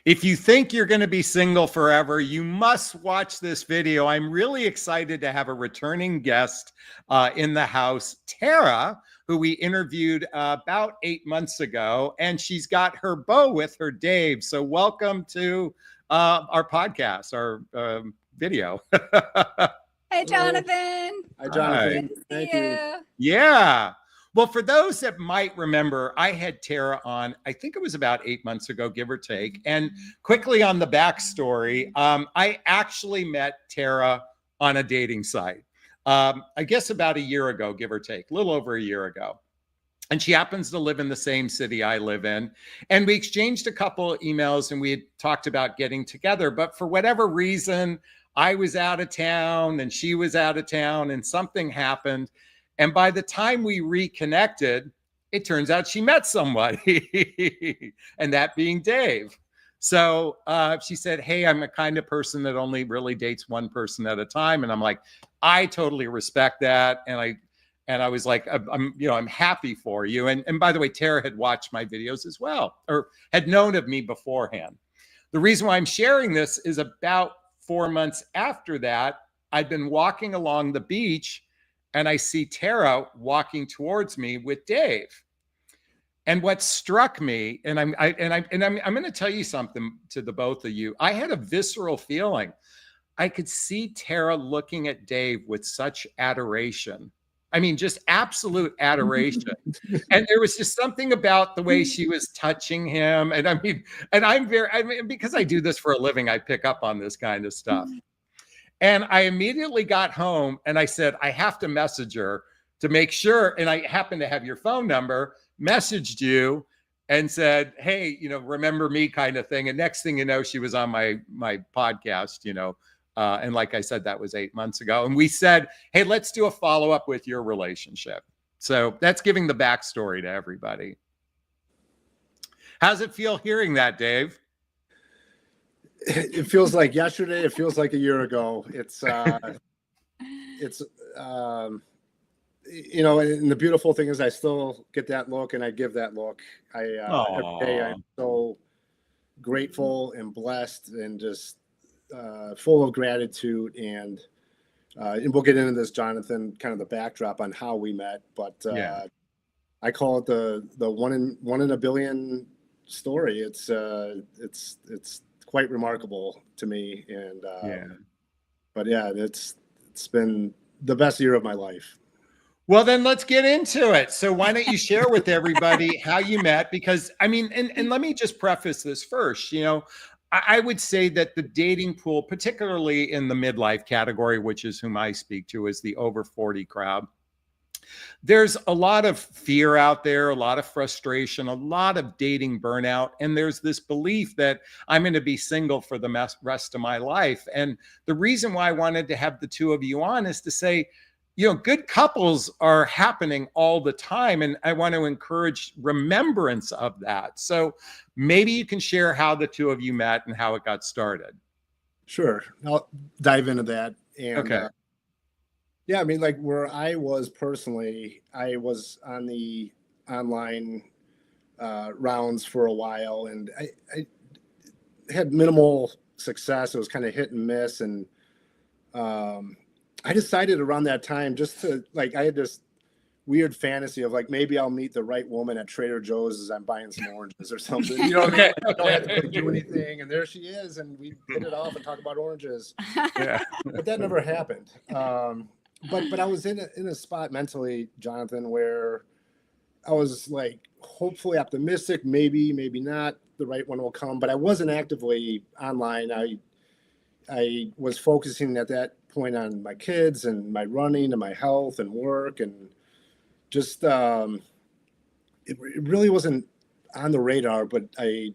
If you think you're going to be single forever, you must watch this video. I'm really excited to have a returning guest in the house, Tara, who we interviewed about 8 months ago, and she's got her beau with her, Dave. So welcome to our podcast, our video. Hey, Jonathan. Hi, Jonathan. Good to see Thank you. Yeah. Well, for those that might remember, I had Tara on, I think it was about 8 months ago, give or take. And quickly on the backstory, I actually met Tara on a dating site, I guess about a year ago, give or take, a little over a year ago. And she happens to live in the same city I live in. And we exchanged a couple of emails and we had talked about getting together. But for whatever reason, I was out of town and she was out of town and something happened. And by the time we reconnected, it turns out she met somebody, and that being Dave. So she said, hey, I'm the kind of person that only really dates one person at a time. And I'm like, I totally respect that. And I was like, I'm happy for you. And by the way, Tara had watched my videos as well, or had known of me beforehand. The reason why I'm sharing this is about 4 months after that, I'd been walking along the beach and I see Tara walking towards me with Dave. And what struck me, and I'm going to tell you something to the both of you. I had a visceral feeling. I could see Tara looking at Dave with such adoration. I mean, just absolute adoration. And there was just something about the way she was touching him. And because I do this for a living, I pick up on this kind of stuff. And I immediately got home and I said, I have to message her to make sure. And I happen to have your phone number, messaged you and said, hey, remember me kind of thing. And next thing you know, she was on my podcast, and like I said, that was 8 months ago. And we said, hey, let's do a follow-up with your relationship. So that's giving the backstory to everybody. How's it feel hearing that, Dave? It feels like yesterday. It feels like a year ago. And the beautiful thing is I still get that look and I give that look. Every day I'm so grateful and blessed and just full of gratitude. And we'll get into this, Jonathan, kind of the backdrop on how we met. But I call it the one in a billion story. It's quite remarkable to me. And but yeah, it's been the best year of my life. Well, then let's get into it. So why don't you share with everybody how you met? Because and let me just preface this first. I would say that the dating pool, particularly in the midlife category, which is whom I speak to, is the over 40 crowd. There's a lot of fear out there, a lot of frustration, a lot of dating burnout. And there's this belief that I'm going to be single for the rest of my life. And the reason why I wanted to have the two of you on is to say, good couples are happening all the time. And I want to encourage remembrance of that. So maybe you can share how the two of you met and how it got started. Sure. I'll dive into that. And, okay. Yeah, I mean, like where I was personally, I was on the online rounds for a while, and I had minimal success. It was kind of hit and miss, and I decided around that time just to I had this weird fantasy of maybe I'll meet the right woman at Trader Joe's as I'm buying some oranges or something. You know what I mean? I don't have to do anything, and there she is, and we hit it off and talk about oranges. Yeah. But that never happened. But I was in a spot mentally, Jonathan, where I was hopefully optimistic, maybe not, the right one will come. But I wasn't actively online. I was focusing at that point on my kids and my running and my health and work, and just it really wasn't on the radar. But I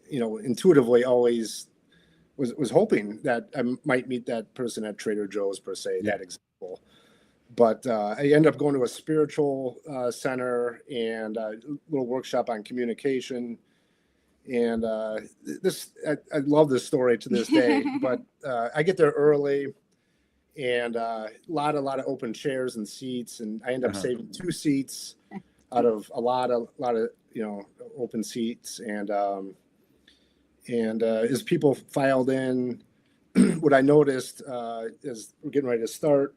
intuitively always was hoping that I might meet that person at Trader Joe's, per se, that example. But I ended up going to a spiritual center and a little workshop on communication. And I love this story to this day. But I get there early, and a lot of open chairs and seats, and I end up saving 2 seats out of a lot of open seats. And And as people filed in, what I noticed is we're getting ready to start.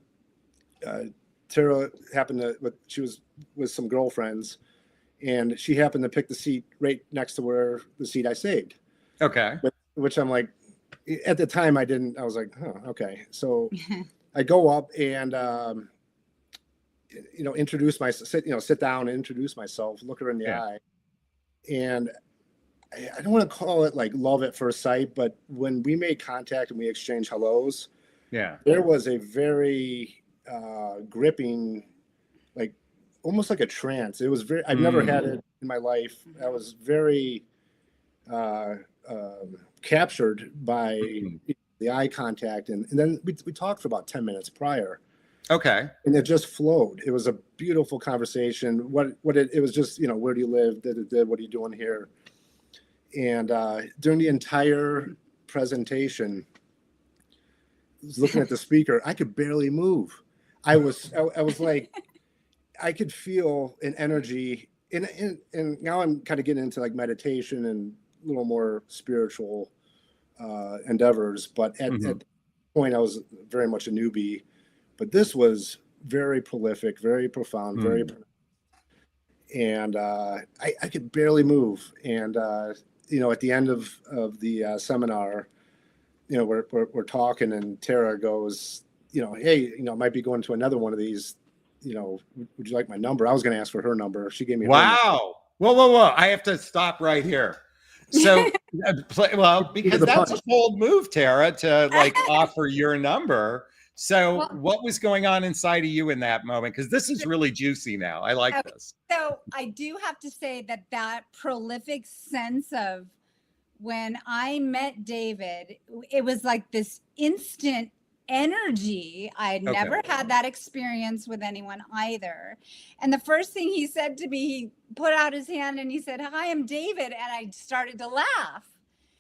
Tara happened to, she was with some girlfriends, and she happened to pick the seat right next to where the seat I saved. Okay. Which I'm like, at the time I was like, oh, okay. So I go up and, introduce myself, sit down and introduce myself, look her in the eye. And I don't want to call it like love at first sight, but when we made contact and we exchanged hellos, there was a very gripping, like almost like a trance. It was I've never had it in my life. I was very captured by the eye contact. And then we talked for about 10 minutes prior. Okay. And it just flowed. It was a beautiful conversation. It was just, where do you live? What are you doing here? And during the entire presentation, looking at the speaker, I could barely move. I was like, I could feel an energy, and now I'm kind of getting into like meditation and a little more spiritual endeavors. But at that point, I was very much a newbie. But this was very prolific, very profound, very, and I could barely move. And at the end of the seminar, we're talking, and Tara goes, hey, I might be going to another one of these. Would you like my number? I was going to ask for her number. She gave me. Wow. Whoa. I have to stop right here. So, because that's a bold move, Tara, to like offer your number. So what was going on inside of you in that moment? Because this is really juicy now. I like this. So I do have to say that prolific sense of when I met David, it was like this instant energy. I had never had that experience with anyone either. And the first thing he said to me, he put out his hand and he said, "Hi, I'm David." And I started to laugh.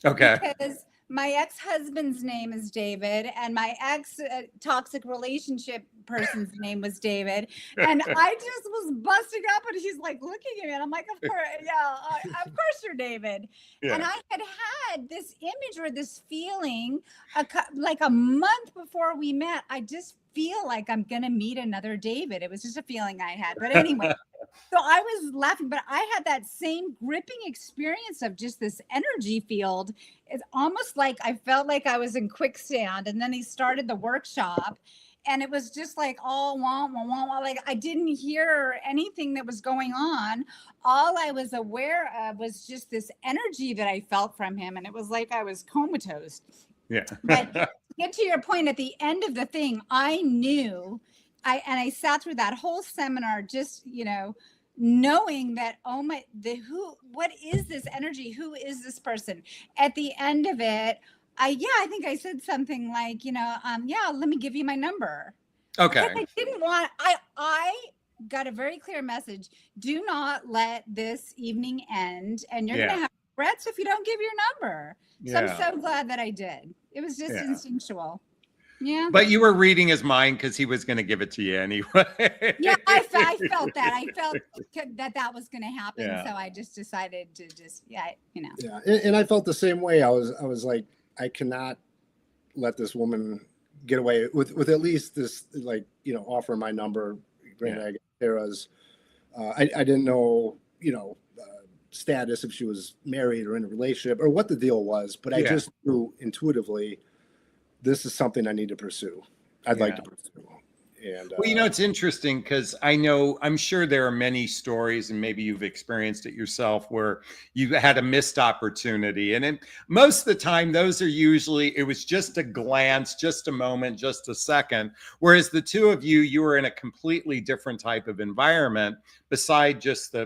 Okay. Because my ex-husband's name is David, and my toxic relationship person's name was David. And I just was busting up, and he's like looking at me, and I'm like, of course, of course you're David. Yeah. And I had this image or this feeling like a month before we met. I just feel like I'm going to meet another David. It was just a feeling I had. But anyway, so I was laughing, but I had that same gripping experience of just this energy field. It's almost like I felt like I was in quicksand, and then he started the workshop, and it was just like all wah, wah, wah, wah. Like I didn't hear anything that was going on. All I was aware of was just this energy that I felt from him, and it was like I was comatose. Yeah. But to get to your point, at the end of the thing, I knew, I sat through that whole seminar just, knowing that, what is this energy? Who is this person? At the end of it, I think I said something like, let me give you my number. Okay. Because I didn't want, I got a very clear message. Do not let this evening end, and you're going to have regrets if you don't give your number. So I'm so glad that I did. It was just instinctual. Yeah. But you were reading his mind because he was going to give it to you anyway. Yeah, I felt that. I felt that was going to happen. Yeah. So I just decided to Yeah. And I felt the same way. I was like, I cannot let this woman get away with at least this, offer my number. Granted, I got Tara's. I didn't know, status, if she was married or in a relationship or what the deal was, but I just knew intuitively this is something I need to pursue. I'd like to pursue. And well, it's interesting because I'm sure there are many stories, and maybe you've experienced it yourself, where you had a missed opportunity. And most of the time, those are usually, it was just a glance, just a moment, just a second. Whereas the two of you were in a completely different type of environment beside just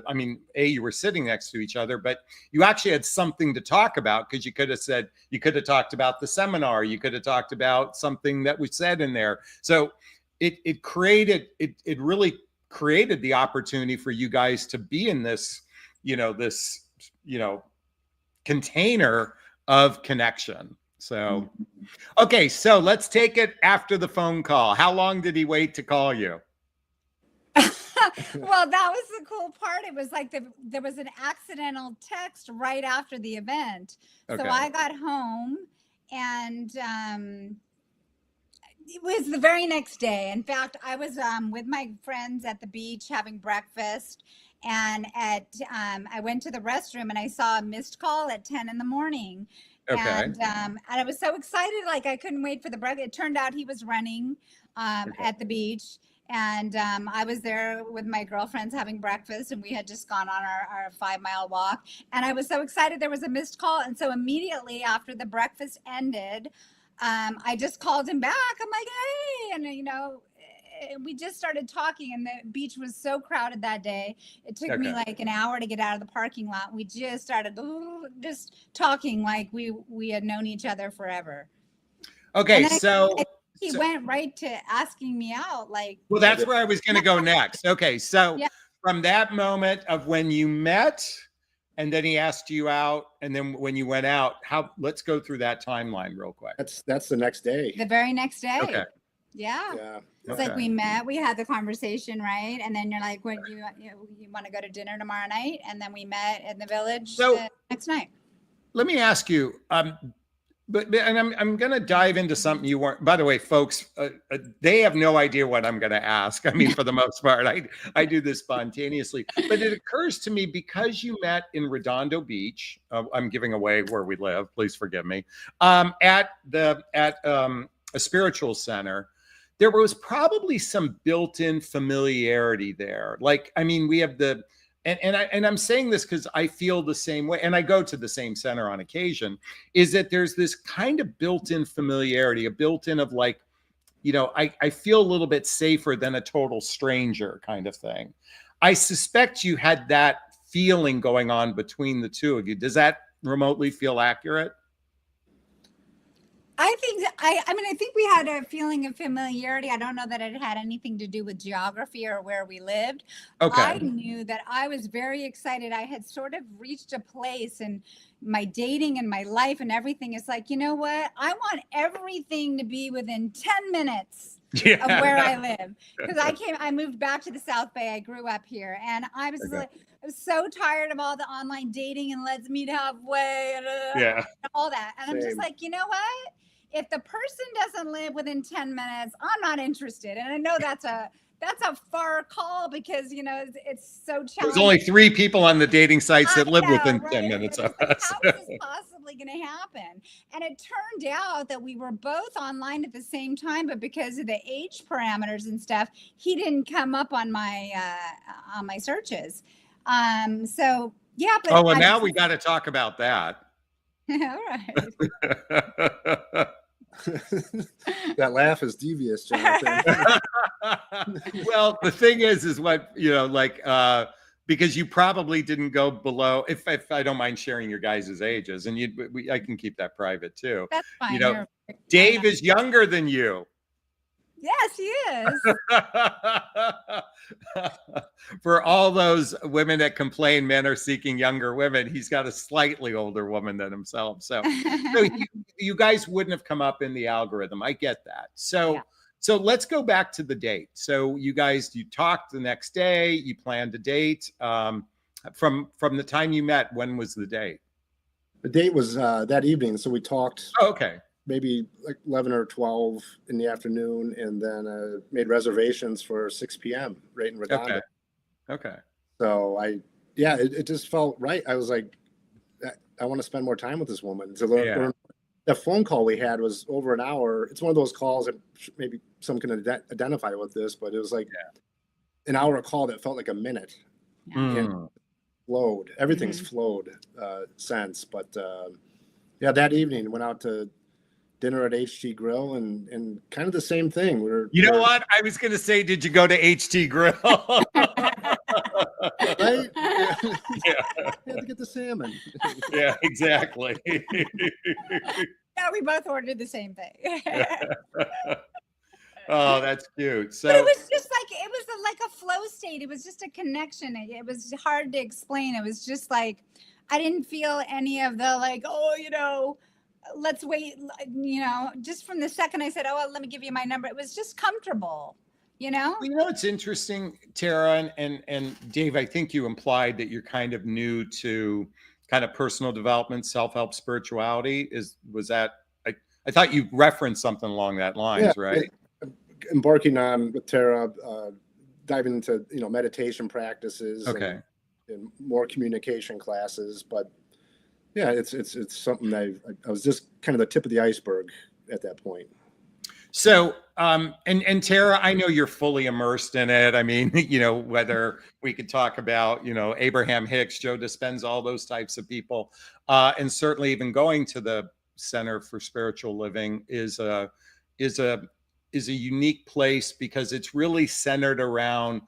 you were sitting next to each other, but you actually had something to talk about, because you could have talked about the seminar. You could have talked about something that was said in there. So it really created the opportunity for you guys to be in this, container of connection. So, okay. So let's take it after the phone call. How long did he wait to call you? Well, that was the cool part. It was like there was an accidental text right after the event. Okay. So I got home and it was the very next day. In fact, I was with my friends at the beach having breakfast, and I went to the restroom and I saw a missed call at 10 in the morning. Okay. And I was so excited, like I couldn't wait for the breakfast. It turned out he was running at the beach, and I was there with my girlfriends having breakfast, and we had just gone on our 5-mile walk. And I was so excited there was a missed call, and so immediately after the breakfast ended, I just called him back. I'm like, hey, and we just started talking, and the beach was so crowded that day. It took me like an hour to get out of the parking lot. We just started just talking like we had known each other forever. Okay, so he went right to asking me out. Like, well, that's where I was going to go next. Okay, so from that moment of when you met, and then he asked you out, and then when you went out, let's go through that timeline real quick. That's the next day. The very next day. Okay. Yeah. It's like we met, we had the conversation, right? And then you're like, "What you want to go to dinner tomorrow night?" And then we met in the village the next night. Let me ask you, but I'm going to dive into something you weren't. By the way, folks, they have no idea what I'm going to ask. I mean, for the most part, I do this spontaneously. But it occurs to me, because you met in Redondo Beach. I'm giving away where we live. Please forgive me. At a spiritual center, there was probably some built-in familiarity there. Like, I mean, we have and I'm saying this because I feel the same way, and I go to the same center on occasion, is that there's this kind of built-in familiarity, a built-in of like, I feel a little bit safer than a total stranger kind of thing. I suspect you had that feeling going on between the two of you. Does that remotely feel accurate? I think we had a feeling of familiarity. I don't know that it had anything to do with geography or where we lived. Okay. I knew that I was very excited. I had sort of reached a place in my dating and my life and everything. It's like, you know what? I want everything to be within 10 minutes of where I live. Because I moved back to the South Bay. I grew up here, and I was like, I was so tired of all the online dating and let's meet halfway and all that. And I'm just like, you know what? If the person doesn't live within 10 minutes, I'm not interested. And I know that's a far call because, it's so challenging. There's only 3 people on the dating sites that live within 10 minutes of us. How is this possibly going to happen? And it turned out that we were both online at the same time, but because of the age parameters and stuff, he didn't come up on my searches. So yeah. But now we got to talk about that. All right. That laugh is devious, Jonathan. Well, the thing is what, because you probably didn't go below, if I don't mind sharing your guys' ages, and I can keep that private too. That's fine. Dave is younger than you. Yes, he is. For all those women that complain men are seeking younger women, he's got a slightly older woman than himself. So you guys wouldn't have come up in the algorithm. I get that. So let's go back to the date. So you talked the next day, you planned a date. From the time you met, when was the date? The date was that evening. So we talked. Oh, okay. Maybe like 11 or 12 in the afternoon, and then made reservations for 6 p.m. right in Redondo. Okay. So it just felt right. I was like, I want to spend more time with this woman. So the phone call we had was over an hour. It's one of those calls that maybe some can identify with this, but it was like an hour call that felt like a minute. And flowed. Everything's flowed since. But that evening went out to dinner at HT Grill and kind of the same thing. You know what? I was going to say, did you go to HT Grill? Right? Yeah. Had to get the salmon. Yeah, exactly. Yeah, we both ordered the same thing. Oh, that's cute. So but it was just like a flow state. It was just a connection. It was hard to explain. It was just like I didn't feel any of the like, let's wait, just from the second I said, let me give you my number. It was just comfortable. you know? Well, you know, it's interesting, Tara and Dave. I think you implied that you're kind of new to kind of personal development, self-help, spirituality. Was that? I thought you referenced something along that lines, right? Embarking on with Tara, diving into meditation practices, Okay. and more communication classes. But yeah, it's something that I was just kind of the tip of the iceberg at that point. So, and Tara, I know you're fully immersed in it. I mean, whether we could talk about, Abraham Hicks, Joe Dispenza, all those types of people, and certainly even going to the Center for Spiritual Living is a unique place because it's really centered around,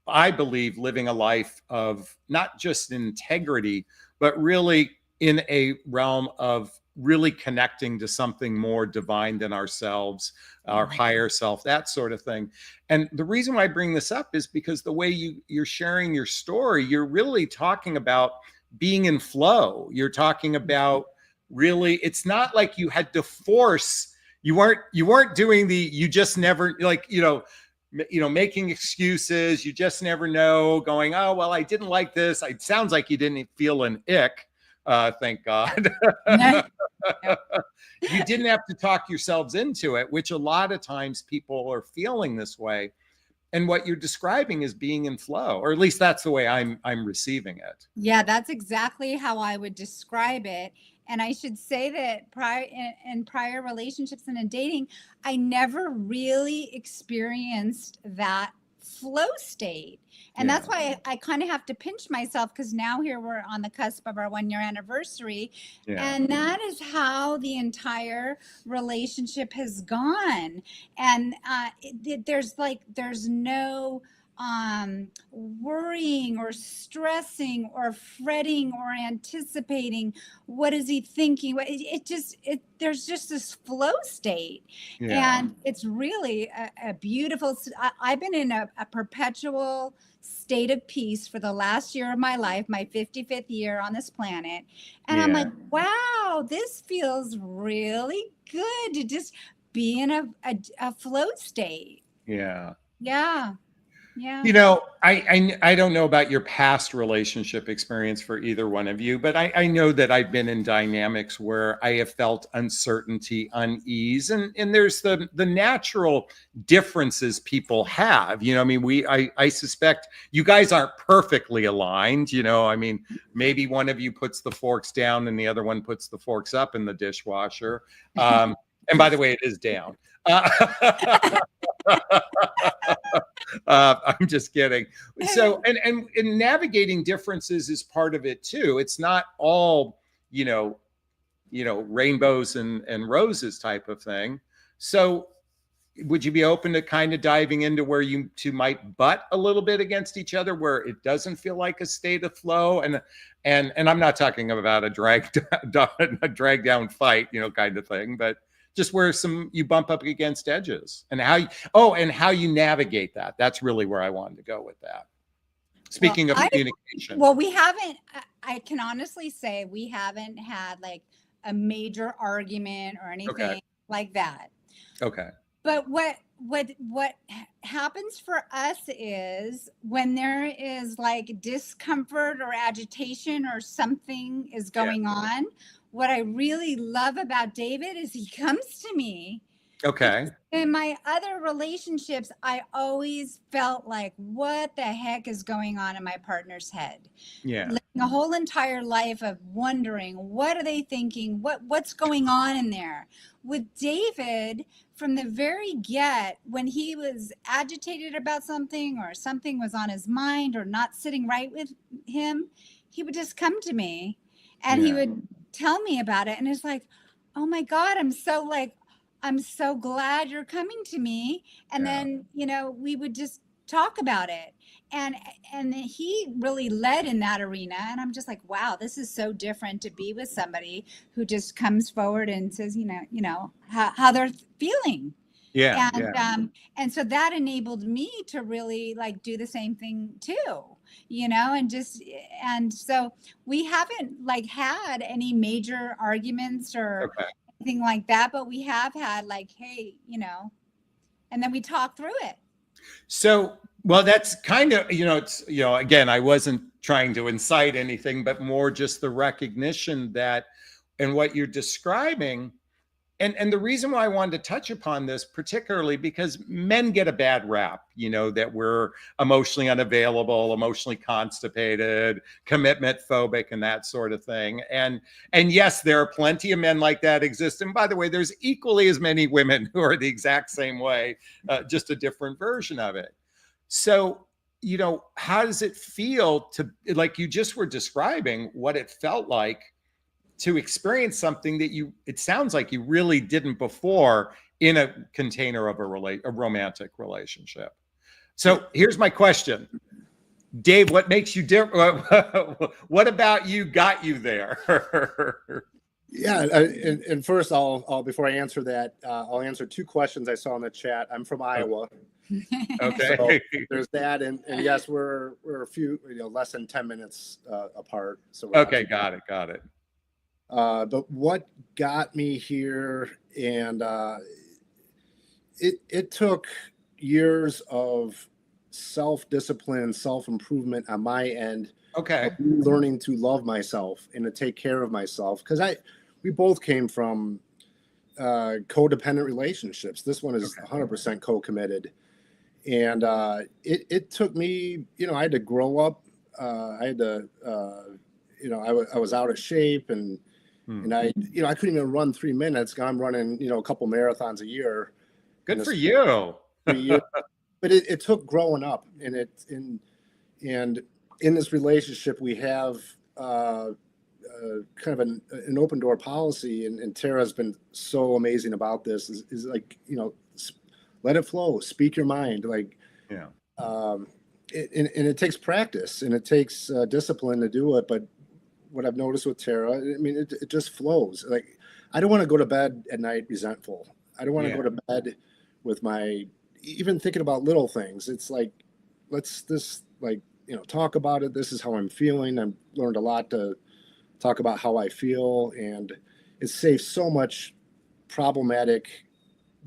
I believe, living a life of not just integrity, but really in a realm of really connecting to something more divine than ourselves, our higher self, that sort of thing. And the reason why I bring this up is because the way you're sharing your story, you're really talking about being in flow. You're talking about really, it's not like you had to force, you weren't doing you just never, like, making excuses. You just never know, going, oh, well, I didn't like this. It sounds like you didn't feel an ick. Thank God. You didn't have to talk yourselves into it, which a lot of times people are feeling this way. And what you're describing is being in flow, or at least that's the way I'm receiving it. Yeah, that's exactly how I would describe it. And I should say that in prior relationships and in dating, I never really experienced that flow state. And that's why I kind of have to pinch myself, because now here we're on the cusp of our 1-year anniversary. Yeah. And that is how the entire relationship has gone. And there's no worrying or stressing or fretting or anticipating what is he thinking. There's just this flow state. Yeah. And it's really a beautiful, I've been in a perpetual state of peace for the last year of my life, my 55th year on this planet. And I'm like, wow, this feels really good to just be in a flow state. Yeah. Yeah. Yeah. I don't know about your past relationship experience for either one of you, but I know that I've been in dynamics where I have felt uncertainty, unease, and there's the natural differences people have. I suspect you guys aren't perfectly aligned. Maybe one of you puts the forks down and the other one puts the forks up in the dishwasher. And by the way, it is down. I'm just kidding. So, and navigating differences is part of it too. It's not all, rainbows and roses type of thing. So would you be open to kind of diving into where you two might butt a little bit against each other, where it doesn't feel like a state of flow? And I'm not talking about a drag down fight, kind of thing, but just where you bump up against edges, and how you navigate that. That's really where I wanted to go with that. Speaking of communication. Well, I can honestly say we haven't had like a major argument or anything like that. Okay. But what happens for us is when there is like discomfort or agitation or something is going on, what I really love about David is he comes to me. Okay. In my other relationships, I always felt like, what the heck is going on in my partner's head? Yeah. Living a whole entire life of wondering, what are they thinking? What's going on in there? With David, from the very get, when he was agitated about something or something was on his mind or not sitting right with him, he would just come to me and he would tell me about it. And it's like, oh my God, I'm so glad you're coming to me. And then, we would just talk about it. And he really led in that arena. And I'm just like, wow, this is so different to be with somebody who just comes forward and says, how they're feeling. Yeah. And so that enabled me to really like do the same thing too, and so we haven't like had any major arguments or anything like that, but we have had like, hey, and then we talk through it. So, well, that's kind of, it's, again, I wasn't trying to incite anything, but more just the recognition that, and what you're describing. And the reason why I wanted to touch upon this, particularly because men get a bad rap, that we're emotionally unavailable, emotionally constipated, commitment phobic, and that sort of thing. And yes, there are plenty of men like that exist. And by the way, there's equally as many women who are the exact same way, just a different version of it. So, how does it feel to, like you just were describing, what it felt like to experience something that it sounds like you really didn't before in a container of a romantic relationship. So here's my question. Dave, what makes you different? What about you got you there? Yeah, and first, I'll before I answer that, I'll answer two questions I saw in the chat. I'm from Iowa. Okay. So there's that, and yes, we're a few, less than 10 minutes apart. So okay, got it. But what got me here, and it took years of self-discipline, self-improvement on my end. Okay. Learning to love myself and to take care of myself, because we both came from codependent relationships. This one is 100% co-committed, and it took me, I had to grow up. I had to, I was out of shape, and I couldn't even run 3 minutes. I'm running, a couple marathons a year. Good for you. But it took growing up, and in this relationship we have kind of an open door policy, and Tara's been so amazing about this. Is like, let it flow, speak your mind, like, yeah. And it takes practice, and it takes discipline to do it. But what I've noticed with Tara, I mean, it just flows. Like, I don't want to go to bed at night resentful. I don't want to go to bed with even thinking about little things. It's like, let's talk about it. This is how I'm feeling. I've learned a lot to talk about how I feel, and it saves so much problematic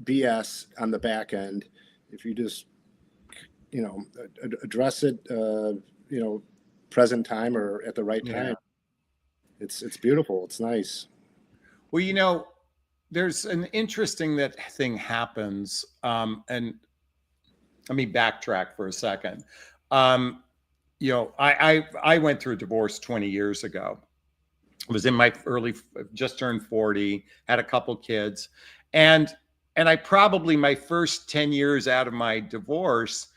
BS on the back end if you just, address it, present time or at the right time. It's beautiful. It's nice. Well, there's an interesting thing happens, and let me backtrack for a second. I went through a divorce 20 years ago. I was in my just turned 40, had a couple kids, and I probably, my first 10 years out of my divorce,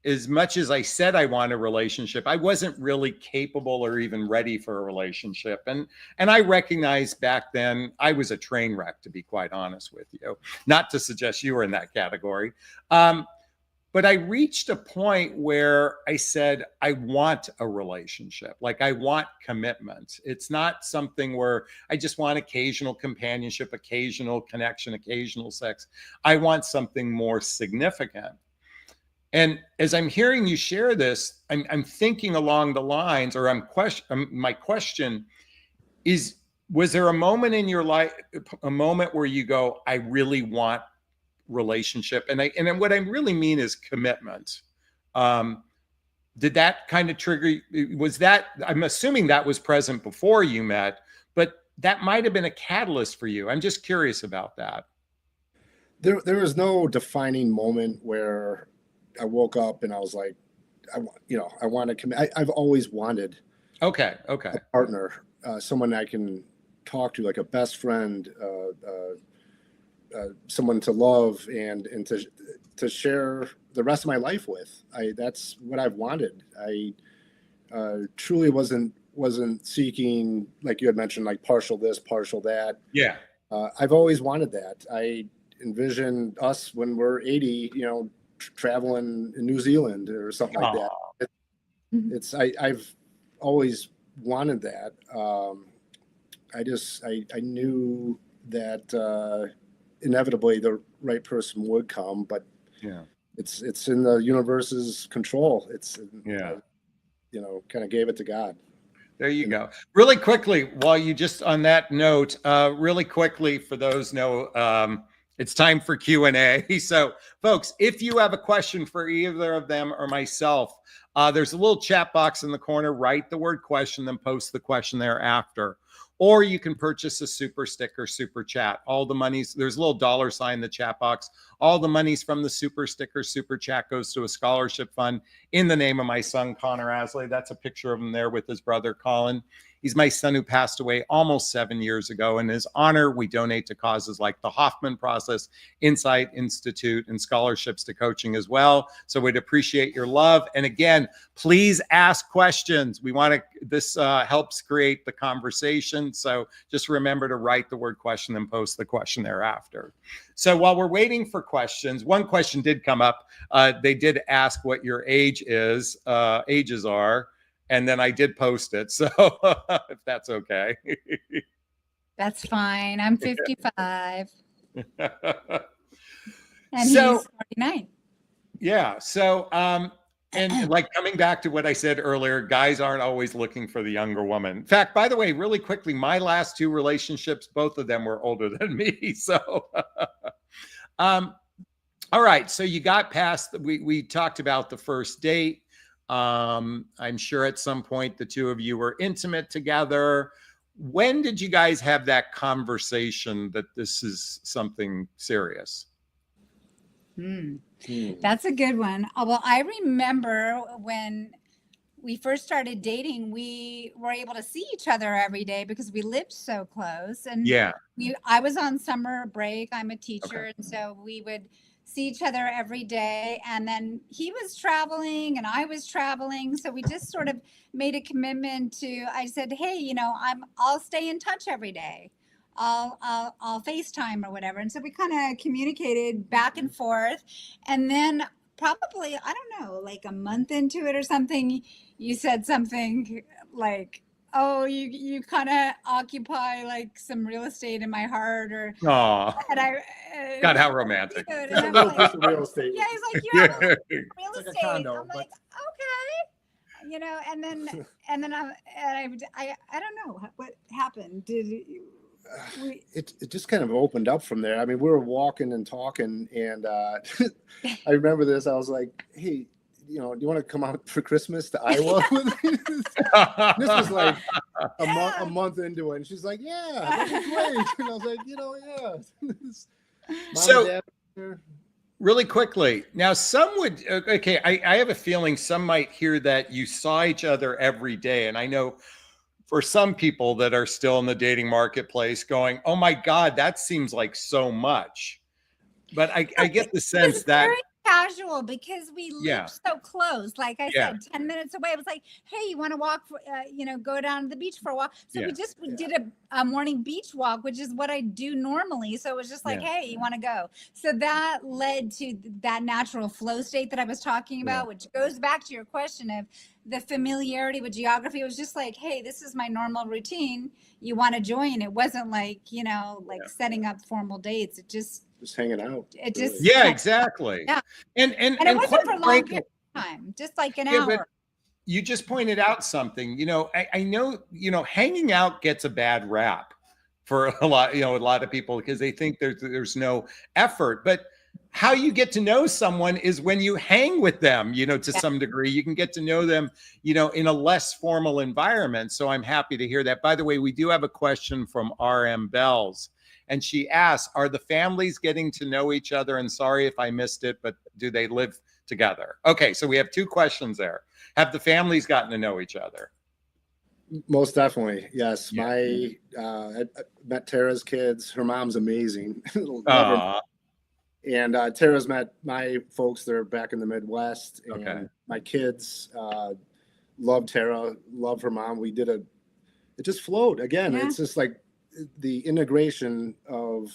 as much as I said I want a relationship, I wasn't really capable or even ready for a relationship. And I recognized back then I was a train wreck, to be quite honest with you. Not to suggest you were in that category. But I reached a point where I said, I want a relationship. Like, I want commitment. It's not something where I just want occasional companionship, occasional connection, occasional sex. I want something more significant. And as I'm hearing you share this, I'm thinking along the lines, or my question is, was there a moment in your life, a moment where you go, I really want relationship? And then what I really mean is commitment. Did that kind of trigger, was that, I'm assuming that was present before you met, but that might have been a catalyst for you. I'm just curious about that. There was no defining moment where I woke up and I was like, I want to commit. I've always wanted a partner, someone I can talk to, like a best friend, someone to love and to share the rest of my life with. That's what I've wanted. I truly wasn't seeking, like you had mentioned, like partial this, partial that. Yeah. I've always wanted that. I envision us when we're 80, traveling in New Zealand or something like that. I've always wanted that. I knew that inevitably the right person would come, but it's in the universe's control. It's kind of gave it to God. There you go. Really quickly, while you just on that note, really quickly, for those It's time for Q&A. So, folks, if you have a question for either of them or myself, there's a little chat box in the corner. Write the word question, then post the question thereafter. Or you can purchase a super sticker, super chat. All the money's, there's a little dollar sign in the chat box. All the money's from the super sticker, super chat goes to a scholarship fund in the name of my son, Connor Asley. That's a picture of him there with his brother, Colin. He's my son who passed away almost 7 years ago. In his honor, we donate to causes like the Hoffman Process, Insight Institute, and scholarships to coaching as well. So we'd appreciate your love. And again, please ask questions. We want to, this helps create the conversation. So just remember to write the word question and post the question thereafter. So while we're waiting for questions, one question did come up. They did ask what your ages are. And then I did post it. So if that's okay. That's fine. I'm 55 and So, he's 49. yeah. So, and like coming back to what I said earlier, guys aren't always looking for the younger woman. In fact, by the way, really quickly, my last two relationships, both of them were older than me. So, all right. So you got past, we talked about the first date. I'm sure at some point the two of you were intimate together. When did you guys have that conversation that this is something serious? That's a good one. Well, I remember when we first started dating, we were able to see each other every day because we lived so close. And Yeah. I was on summer break. I'm a teacher. Okay. And so we would see each other every day. And then he was traveling and I was traveling. So we just sort of made a commitment to, I said, hey, you know, I'll stay in touch every day. I'll FaceTime or whatever. And so we kind of communicated back and forth. And then probably, I don't know, like a month into it or something, you said something like, oh, you kind of occupy like some real estate in my heart, or Oh, and God, how romantic. dude, It's and a I'm little like, piece of real estate. yeah, he's like, you have real It's like a estate. condo, I'm but- like, okay, you know, and then I don't know what happened. It just kind of opened up from there. I mean, we were walking and talking, and I remember this. I was like, "Hey, you know, do you want to come out for Christmas to Iowa with me?" This was like a month into it, and she's like, "Yeah, that'd be great." And I was like, "You know, yeah." Mom So- and Dad were there. Really quickly, now some would, okay, I have a feeling some might hear that you saw each other every day. And I know for some people that are still in the dating marketplace going, oh my God, that seems like so much. But I get the It sense was that, very casual because we lived Yeah. so close. Like I Yeah. said, 10 minutes away. It was like, hey, you want to walk, you know, go down to the beach for a walk. So Yeah. we did a morning beach walk, which is what I do normally. So it was just like, Yeah. hey, you want to go? So that led to that natural flow state that I was talking about, which goes back to your question of the familiarity with geography. It was just like, hey, this is my normal routine. You want to join? It wasn't like, you know, like setting up formal dates. It just hanging out. It just- really. yeah, exactly. Yeah. And and it wasn't quite for a long frankly, period of time, just like an Yeah, but hour. you just pointed out something, you know, I know, you know, hanging out gets a bad rap for a lot, you know, a lot of people because they think there's no effort. But how you get to know someone is when you hang with them, you know, to some degree. You can get to know them, you know, in a less formal environment. So I'm happy to hear that. By the way, we do have a question from RM Bells. And she asks, are the families getting to know each other? And sorry if I missed it, but do they live together? Okay, so we have two questions there. Have the families gotten to know each other? Most definitely, yes. Yeah. I met Tara's kids. Her mom's amazing. Love her. Aw, And Tara's met my folks. They're back in the Midwest. And Okay. my kids love Tara, love her mom. It just flowed. Again, Yeah. it's just like the integration of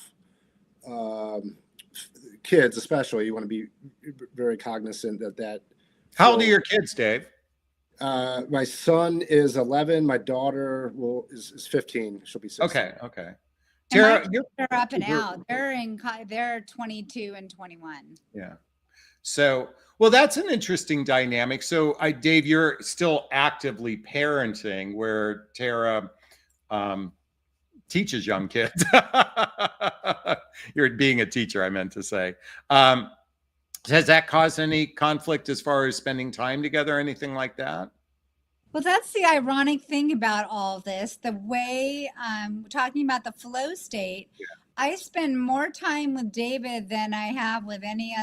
kids, especially. You want to be very cognizant that. how old are your kids, Dave? My son is 11. My daughter is 15. She'll be 16. Okay. And Tara, my you're, They're up and We're- out. They're 22 and 21. yeah. So, well, that's an interesting dynamic. So, Dave, you're still actively parenting, where Tara teaches young kids. You're being a teacher, I meant to say. Has that caused any conflict as far as spending time together, anything like that? Well, that's the ironic thing about all this. The way we're talking about the flow state, I spend more time with David than I have with any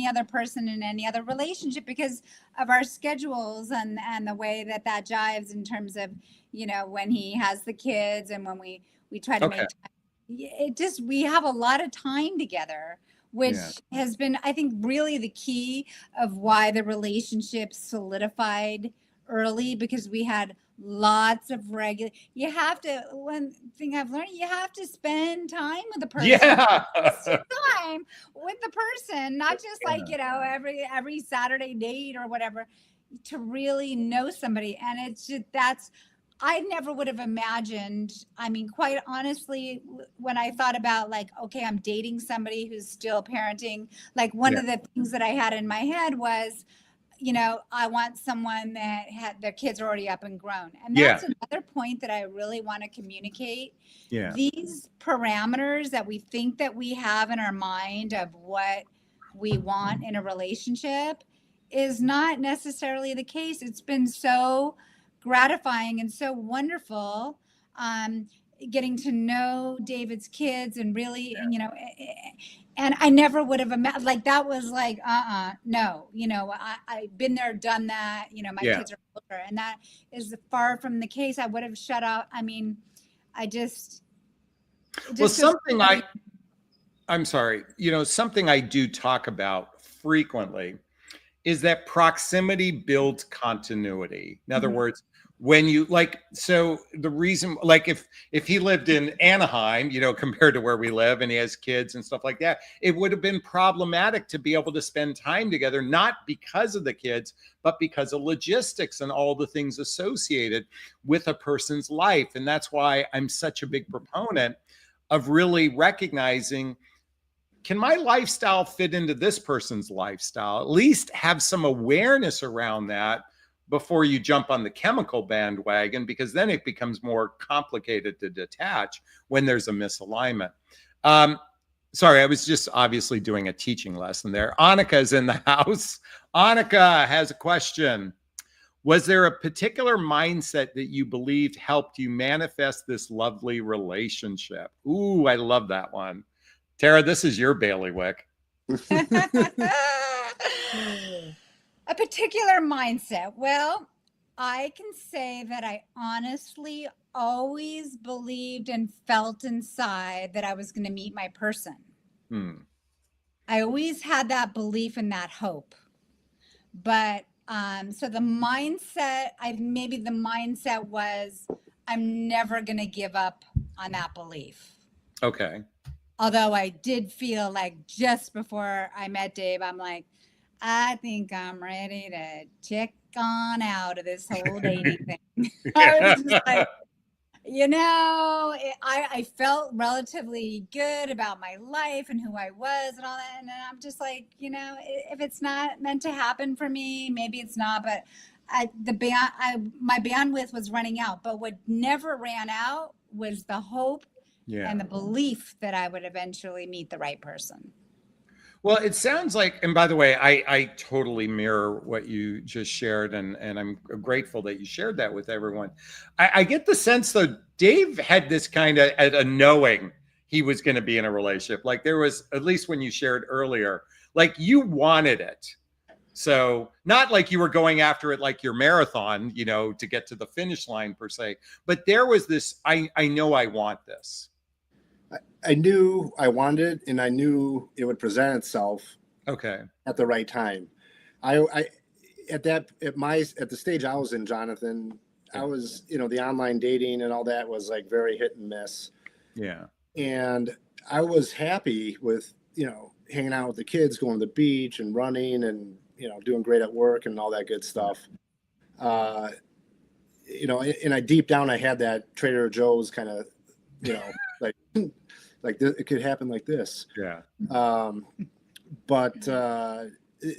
other person in any other relationship because of our schedules and the way that jives in terms of, you know, when he has the kids and when we try to make time. It just, we have a lot of time together, which has been, I think, really the key of why the relationship solidified early, because we had lots of regular. You have to, one thing I've learned, you have to spend time with the person. Yeah. Time with the person, not just like, you know, every Saturday date or whatever, to really know somebody. And it's just, I never would have imagined. I mean, quite honestly, when I thought about like, okay, I'm dating somebody who's still parenting, like one of the things that I had in my head was, you know, I want someone that had their kids are already up and grown. And that's another point that I really want to communicate. Yeah. These parameters that we think that we have in our mind of what we want in a relationship is not necessarily the case. It's been so gratifying and so wonderful getting to know David's kids and really, you know, and I never would have imagined, like, that was like, no, you know, I've been there, done that, you know, my kids are older, and that is far from the case. I would have shut out. I mean, well, I'm sorry, you know, something I do talk about frequently is that proximity builds continuity. In other words, when you like, so the reason, like if he lived in Anaheim, you know, compared to where we live and he has kids and stuff like that, it would have been problematic to be able to spend time together, not because of the kids, but because of logistics and all the things associated with a person's life. And that's why I'm such a big proponent of really recognizing, can my lifestyle fit into this person's lifestyle? At least have some awareness around that before you jump on the chemical bandwagon, because then it becomes more complicated to detach when there's a misalignment. Sorry, I was just obviously doing a teaching lesson there. Annika is in the house. Annika has a question. Was there a particular mindset that you believed helped you manifest this lovely relationship? Ooh, I love that one. Tara, this is your bailiwick. A particular mindset. Well, I can say that I honestly always believed and felt inside that I was going to meet my person. I always had that belief and that hope. But so the mindset, maybe the mindset was, I'm never going to give up on that belief. Okay. Although I did feel like just before I met Dave, I'm like, I think I'm ready to check on out of this whole dating thing. I was just like, you know, I felt relatively good about my life and who I was and all that. And then I'm just like, you know, if it's not meant to happen for me, maybe it's not. But my bandwidth was running out. But what never ran out was the hope and the belief that I would eventually meet the right person. Well, it sounds like, and by the way, I totally mirror what you just shared, and I'm grateful that you shared that with everyone. I get the sense, though, Dave had this kind of a knowing he was going to be in a relationship. Like there was, at least when you shared earlier, like you wanted it. So not like you were going after it like your marathon, you know, to get to the finish line per se, but there was this, I know I want this. I knew I wanted it, and I knew it would present itself at the right time. At the stage I was in, Jonathan, I was, you know, the online dating and all that was like very hit and miss. Yeah. And I was happy with, you know, hanging out with the kids, going to the beach and running and, you know, doing great at work and all that good stuff. You know, and deep down, I had that Trader Joe's kind of, you know, like this, it could happen like this. Yeah. But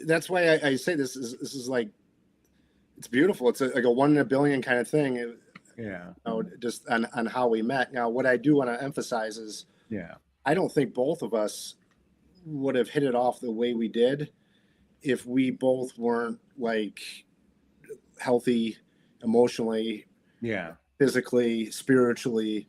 that's why I say this is like, it's beautiful. It's like a 1 in a billion kind of thing. Yeah. Just on how we met. Now, what I do want to emphasize is Yeah. I don't think both of us would have hit it off the way we did if we both weren't like healthy emotionally, Yeah. physically, spiritually.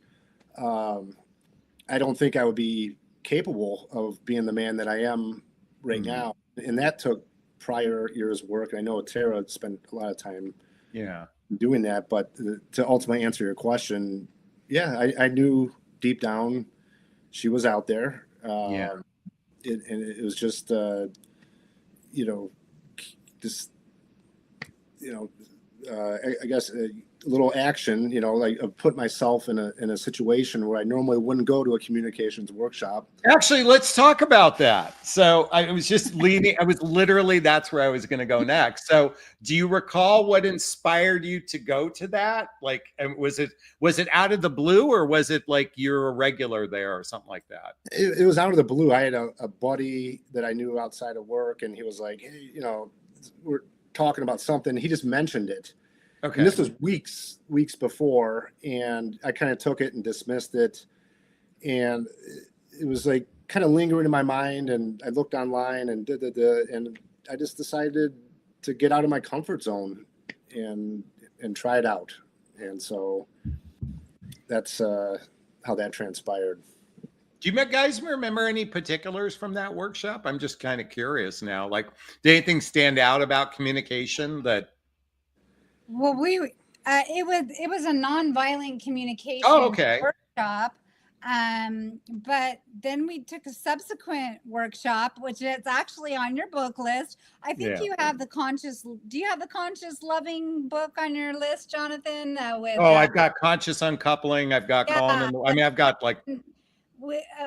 I don't think I would be capable of being the man that I am right now. And that took prior years' work. I know Tara spent a lot of time Yeah. doing that, but to ultimately answer your question, yeah, I knew deep down she was out there. Yeah. And it was just, just, I guess a little action, like put myself in a situation where I normally wouldn't go to a communications workshop. Actually, let's talk about that. So I was just leading, I was literally, that's where I was going to go next. So do you recall what inspired you to go to that? Like, and was it out of the blue, or was it like you're a regular there or something like that? It was out of the blue. I had a buddy that I knew outside of work, and he was like, hey, we're talking about something. He just mentioned it. Okay. And this was weeks before, and I kind of took it and dismissed it. And it was like kind of lingering in my mind, and I looked online and and I just decided to get out of my comfort zone and try it out. And so that's how that transpired. Do you guys remember any particulars from that workshop? I'm just kind of curious now. Like, did anything stand out about communication that? Well, it was a nonviolent communication workshop. But then we took a subsequent workshop, which is actually on your book list. I think you have do you have the Conscious Loving book on your list, Jonathan? I've got Conscious Uncoupling. I've got Calm. I've got like.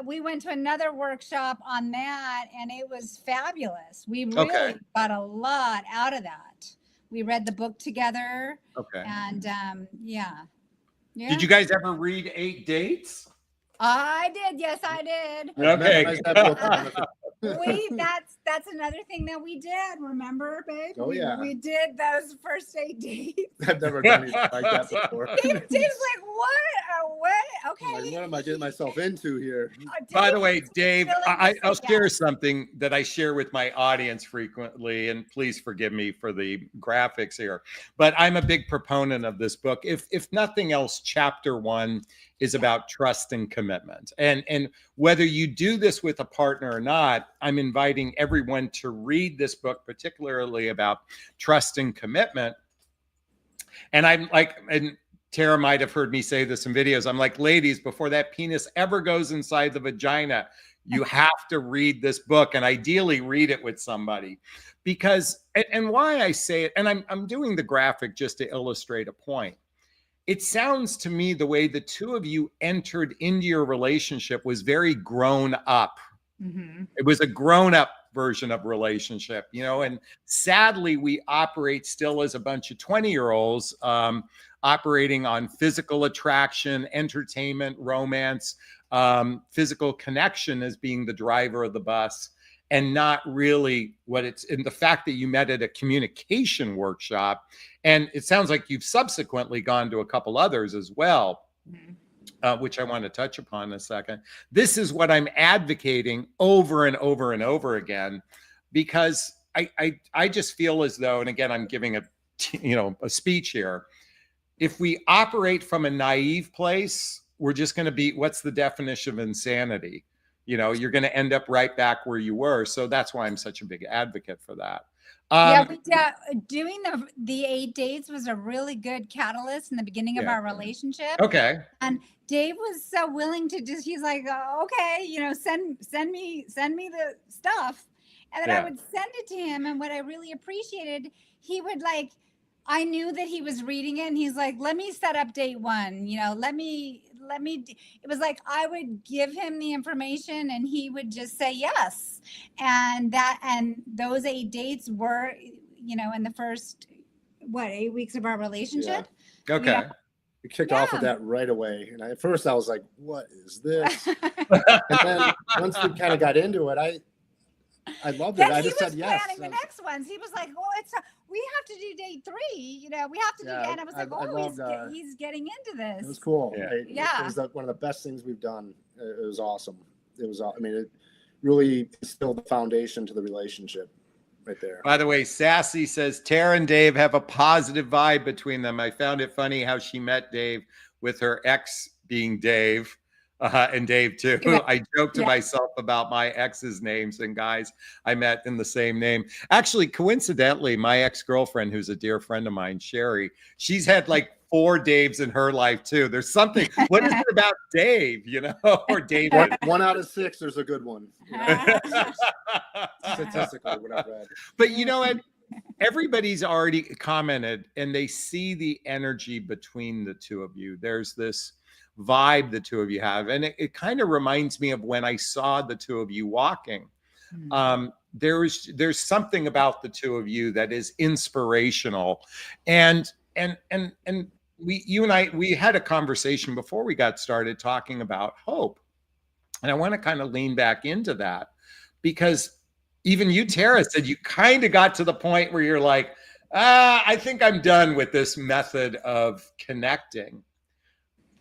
We went to another workshop on that, and it was fabulous. We really got a lot out of that. We read the book together. Okay. And yeah. Did you guys ever read 8 Dates? I did. Yes, I did. Okay. That's another thing that we did. Remember, babe? Oh, yeah. We did those first 8 dates. I've never done anything like that before. Dave's like, what? What? Okay. Like, what am I getting myself into here? By the way, Dave, I'll share something that I share with my audience frequently, and please forgive me for the graphics here. But I'm a big proponent of this book. If nothing else, chapter 1 is about trust and commitment. And whether you do this with a partner or not, I'm inviting everyone to read this book, particularly about trust and commitment. And I'm like, and Tara might have heard me say this in videos. I'm like, ladies, before that penis ever goes inside the vagina, you have to read this book, and ideally read it with somebody. Because, and why I say it, and I'm doing the graphic just to illustrate a point. It sounds to me the way the two of you entered into your relationship was very grown up. Mm-hmm. It was a grown up version of relationship, and sadly we operate still as a bunch of 20-year-olds operating on physical attraction, entertainment, romance, physical connection as being the driver of the bus, and not really what it's in the fact that you met at a communication workshop. And it sounds like you've subsequently gone to a couple others as well, which I want to touch upon in a second. This is what I'm advocating over and over and over again, because I just feel as though, and again, I'm giving a speech here. If we operate from a naive place, we're just going to be, what's the definition of insanity? You're going to end up right back where you were. So that's why I'm such a big advocate for that. Doing the 8 dates was a really good catalyst in the beginning of our relationship. Okay. And Dave was so willing to he's like, okay, send me the stuff. And then I would send it to him. And what I really appreciated, he would I knew that he was reading it, and he's like, let me set up date 1, let me, it was like, I would give him the information and he would just say yes. And those 8 dates were, in the first, 8 weeks of our relationship. Yeah. Okay. We kicked off with that right away. And at first I was like, what is this? And then once we kind of got into it, I loved it. I just said yes. Planning the next ones. He was like, we have to do date 3. You know, we have to do. Yeah, And I was like, I oh, loved, he's getting into this. It was cool. Yeah. Yeah. It was one of the best things we've done. It was awesome. It was, I mean, it really instilled the foundation to the relationship right there. By the way, Sassy says Tara and Dave have a positive vibe between them. I found it funny how she met Dave with her ex being Dave. And Dave too. Yeah. I joked to Yeah. myself about my ex's names and guys I met in the same name. Actually, coincidentally, my ex-girlfriend, who's a dear friend of mine, Sherry, she's had like 4 Daves in her life too. There's something. What is it about Dave? You know, or David? 1 out of 6, there's a good one. You know? Statistically, what I've read. But you know what? Everybody's already commented, and they see the energy between the two of you. There's this vibe the two of you have, and it kind of reminds me of when I saw the two of you walking. There's something about the two of you that is inspirational, and you and I had a conversation before we got started talking about hope, and I want to kind of lean back into that, because even you, Tara, said you kind of got to the point where you're like, I think I'm done with this method of connecting.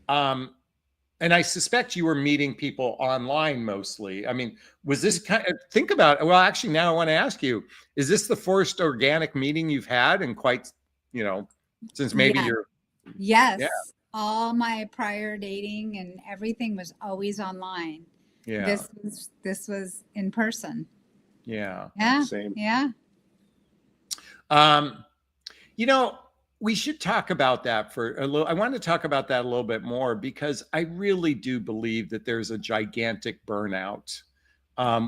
And I suspect you were meeting people online mostly. I mean, was this kind of, think about it. Well, actually, now I want to ask you, is this the first organic meeting you've had in quite, you know, since maybe Yeah. you're, Yes. Yeah. All my prior dating and everything was always online. yeah, This was in person. yeah. Yeah. Same. Yeah. You know, we should talk about that for a little. I want to talk about that a little bit more, because I really do believe that there's a gigantic burnout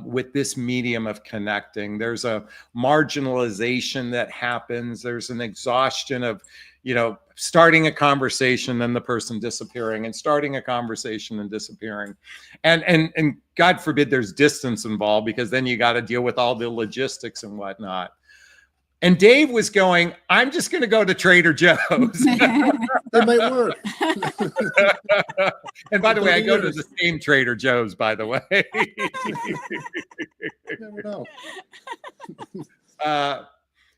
with this medium of connecting. There's a marginalization that happens. There's an exhaustion of, you know, starting a conversation, then the person disappearing, and starting a conversation and disappearing. And God forbid there's distance involved, because then you got to deal with all the logistics and whatnot. And Dave was going, I'm just going to go to Trader Joe's. It might work. And by the way, I go to the same Trader Joe's, by the way. You never know.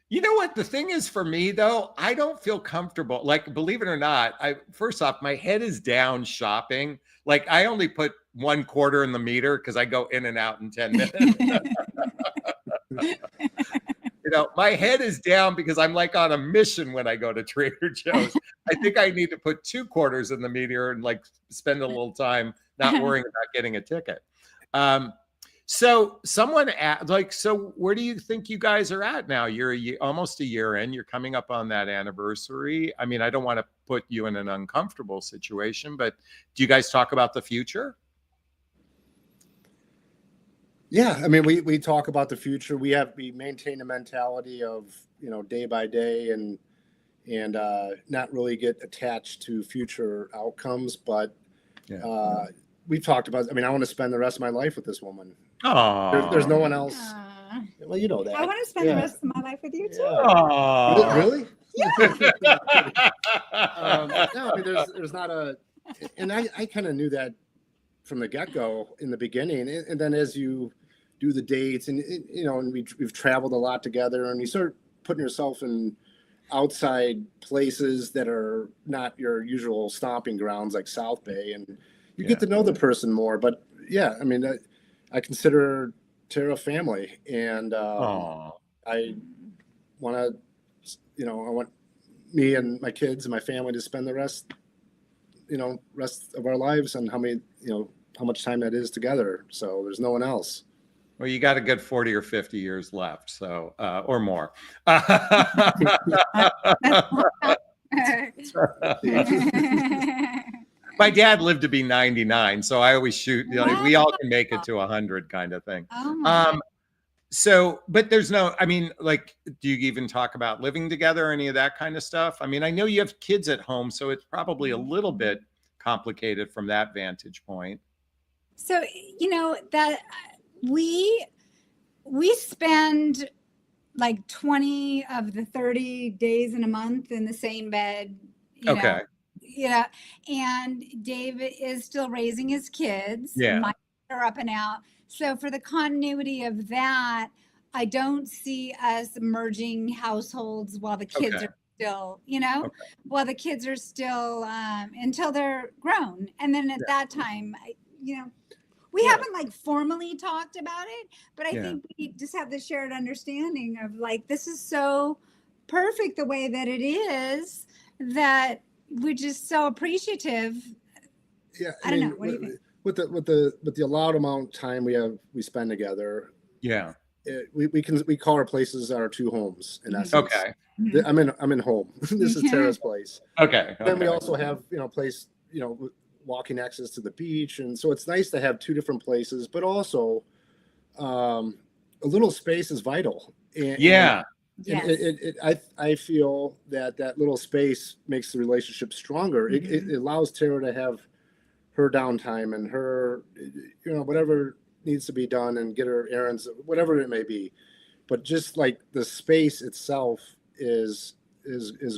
You know what? The thing is, for me, though, I don't feel comfortable. Like, believe it or not, first off, my head is down shopping. Like, I only put 1/4 in the meter because I go in and out in 10 minutes. You know, my head is down because I'm like on a mission when I go to Trader Joe's. I think I need to put 2/4 in the meter and like spend a little time not worrying about getting a ticket. So someone so where do you think you guys are at now? You're almost a year in. You're coming up on that anniversary. I mean, I don't want to put you in an uncomfortable situation, but do you guys talk about the future? Yeah, I mean, we talk about the future. We maintain a mentality of, you know, day by day, and not really get attached to future outcomes. But we've talked about. I mean, I want to spend the rest of my life with this woman. Oh, There's no one else. Aw. Well, you know that. I want to spend Yeah. the rest of my life with you too. Yeah. Really? Yeah. No, I mean, there's not a, and I kind of knew that from the get-go in the beginning, and then as you do the dates, and you know, and we've traveled a lot together, and you start putting yourself in outside places that are not your usual stomping grounds, like South Bay, and you get to know the person more. But yeah, I mean, I consider Tara family, and I want to, you know, I want me and my kids and my family to spend the rest of our lives, and how much time that is together. So there's no one else. Well, you got a good 40 or 50 years left, so or more. My dad lived to be 99, so I always shoot. You know, we all can make it to 100, kind of thing. Oh my So, but there's no. I mean, like, do you even talk about living together, or any of that kind of stuff? I mean, I know you have kids at home, so it's probably a little bit complicated from that vantage point. So, you know, that we spend like 20 of the 30 days in a month in the same bed. Okay. And David is still raising his kids. Yeah. My kids are up and out. So for the continuity of that, I don't see us merging households while the kids Okay. are still, you know, Okay. while the kids are still until they're grown. And then at Yeah. that time, you know, we Yeah. haven't like formally talked about it, but I Yeah. think we just have the shared understanding of like, this is so perfect the way that it is, that we're just so appreciative. Yeah, I don't know. What do you think? with the allowed amount of time we spend together, Yeah. we call our places our two homes in Mhm. essence. Okay. Mhm. I'm in home. This is Tara's place. Okay. Then we Okay. also have place walking access to the beach, and so it's nice to have two different places, but also a little space is vital. Yeah. Yes. I feel that little space makes the relationship stronger. It allows Tara to have her downtime and her, whatever needs to be done, and get her errands, whatever it may be. But just like the space itself is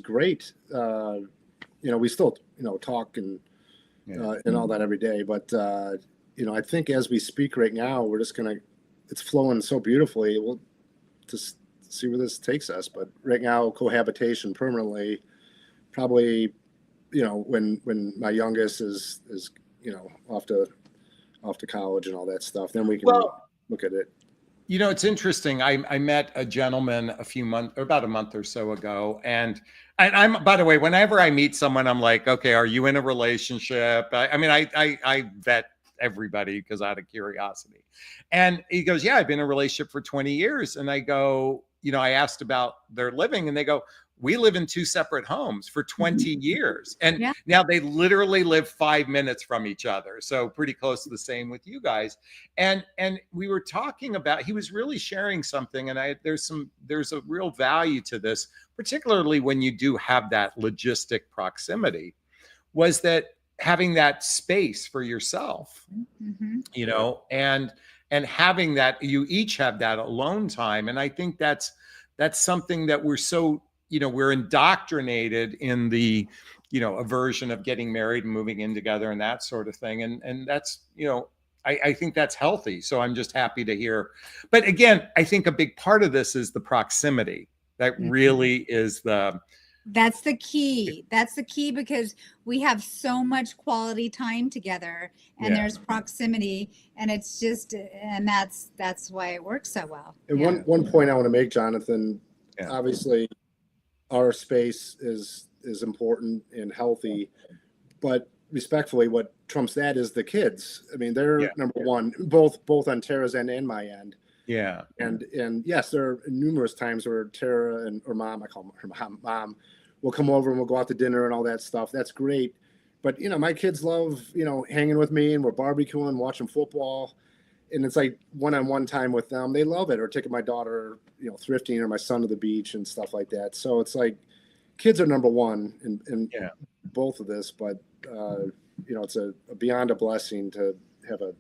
great. We still talk and Yeah. and all that every day. But I think as we speak right now, we're just it's flowing so beautifully. We'll just see where this takes us. But right now, cohabitation permanently, probably, when my youngest is off to college and all that stuff, then we can Well, look at it. it's interesting. I met a gentleman about a month or so ago, and I'm, by the way, whenever I meet someone, I'm like, okay, are you in a relationship? I mean, I vet everybody because out of curiosity. And he goes, yeah, I've been in a relationship for 20 years. And I go, I asked about their living, and they go, we live in two separate homes for 20 years. And Yeah. now they literally live 5 minutes from each other. So pretty close to the same with you guys. And we were talking about, he was really sharing something. And there's a real value to this, particularly when you do have that logistic proximity, was that having that space for yourself, Mhm. and having that, you each have that alone time. And I think that's something that we're so, we're indoctrinated in the, aversion of getting married and moving in together and that sort of thing. And that's, I think that's healthy. So I'm just happy to hear. But again, I think a big part of this is the proximity. That really is That's the key. That's the key, because we have so much quality time together, and Yeah. there's proximity, and it's just, and that's why it works so well. And Yeah. one point I want to make, Jonathan, Yeah. obviously our space is important and healthy, but respectfully, what trumps that is the kids. I mean, they're Yeah. number one, both on Tara's end and my end. Yeah. And yes, there are numerous times where Tara or mom, I call her mom, will come over and we'll go out to dinner and all that stuff. That's great. But my kids love, hanging with me, and we're barbecuing, watching football. And it's like one-on-one time with them. They love it. Or taking my daughter, thrifting, or my son to the beach and stuff like that. So it's like kids are number one in Yeah. both of this. But it's a beyond a blessing to have a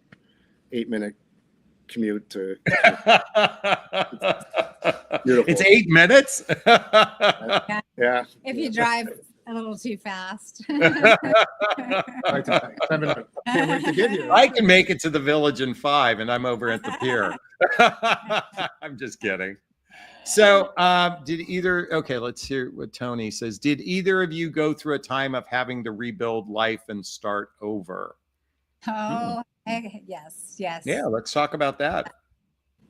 8-minute commute to. Beautiful. It's 8 minutes. Yeah. If you drive a little too fast. I can't wait to get here. I can make it to the village in 5, and I'm over at the pier. I'm just kidding. So let's hear what Tony says. Did either of you go through a time of having to rebuild life and start over? Oh, yes. Yeah, let's talk about that.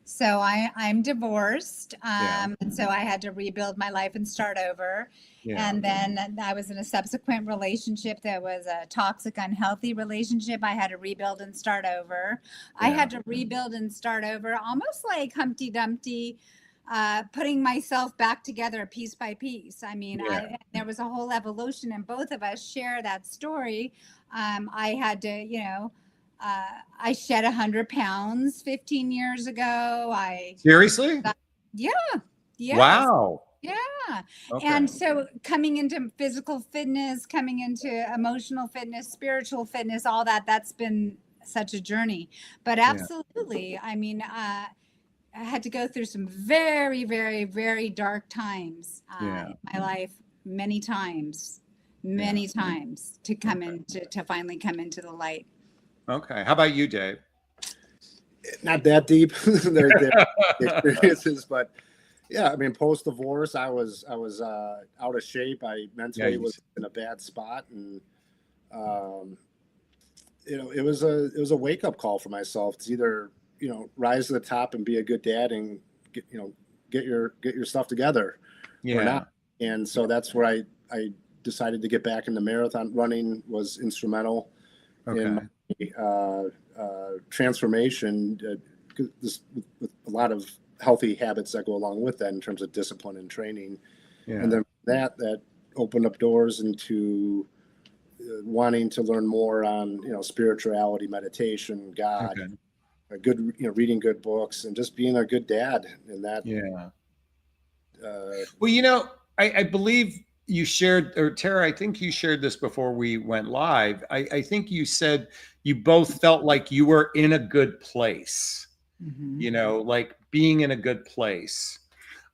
So I'm divorced. Yeah. And so I had to rebuild my life and start over. Yeah. And then I was in a subsequent relationship that was a toxic, unhealthy relationship. I had to rebuild and start over. I Yeah. had to rebuild and start over, almost like Humpty Dumpty, putting myself back together piece by piece. I mean, Yeah. there was a whole evolution, and both of us share that story. I had to, I shed 100 pounds 15 years ago. Seriously? Yeah. Wow. Yeah. Okay. And so coming into physical fitness, coming into emotional fitness, spiritual fitness, all that's been such a journey. But absolutely, I mean, I had to go through some very, very, very dark times in my life, many times to come to finally come into the light. Okay. How about you, Dave? not that deep. They're experiences, but yeah, I mean, post divorce, I was out of shape. I mentally was in a bad spot, and it was a wake up call for myself to either rise to the top and be a good dad and get your stuff together, or not. And so that's where I decided to get back into marathon running. Was instrumental in my transformation, with a lot of healthy habits that go along with that in terms of discipline and training. And then that opened up doors into wanting to learn more on spirituality, meditation, God, a good reading good books, and just being a good dad. And that well, I believe you shared, or Tara, I think you shared this before we went live. I think you said you both felt like you were in a good place, like being in a good place.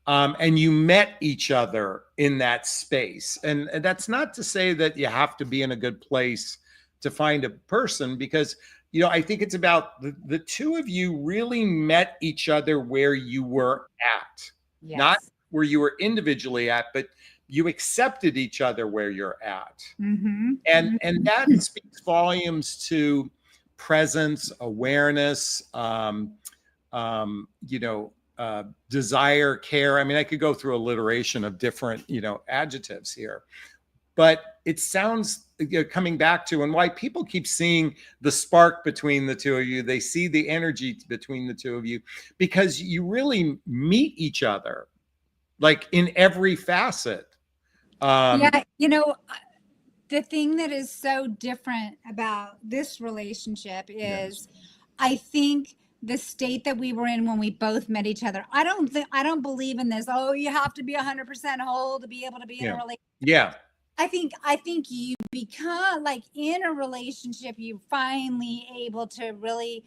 And you met each other in that space. And that's not to say that you have to be in a good place to find a person, because, I think it's about the two of you really met each other where you were at, not where you were individually at, but you accepted each other where you're at. And that speaks volumes to presence, awareness, desire, care. I mean, I could go through alliteration of different, adjectives here, but it sounds, coming back to, and why people keep seeing the spark between the two of you, they see the energy between the two of you, because you really meet each other, like in every facet. The thing that is so different about this relationship is, I think, the state that we were in when we both met each other. I don't believe in this. Oh, you have to be 100% whole to be able to be in a relationship. I think you become, like, in a relationship, you finally able to really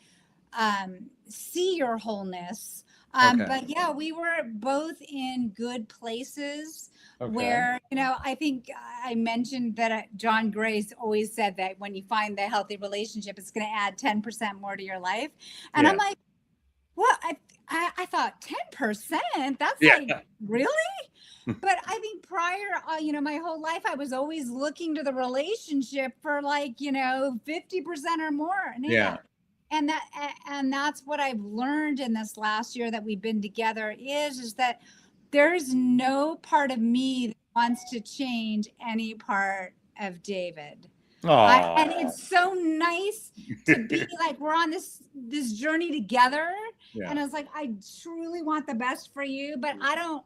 see your wholeness. But yeah, we were both in good places where, I think I mentioned that John Grace always said that when you find the healthy relationship, it's going to add 10% more to your life. And I'm like, what? I thought 10%? That's like, really? But I think prior, my whole life, I was always looking to the relationship for 50% or more. And that's what I've learned in this last year that we've been together is that there's no part of me that wants to change any part of David. And it's so nice to be like, we're on this journey together. And I was like, I truly want the best for you, but I don't.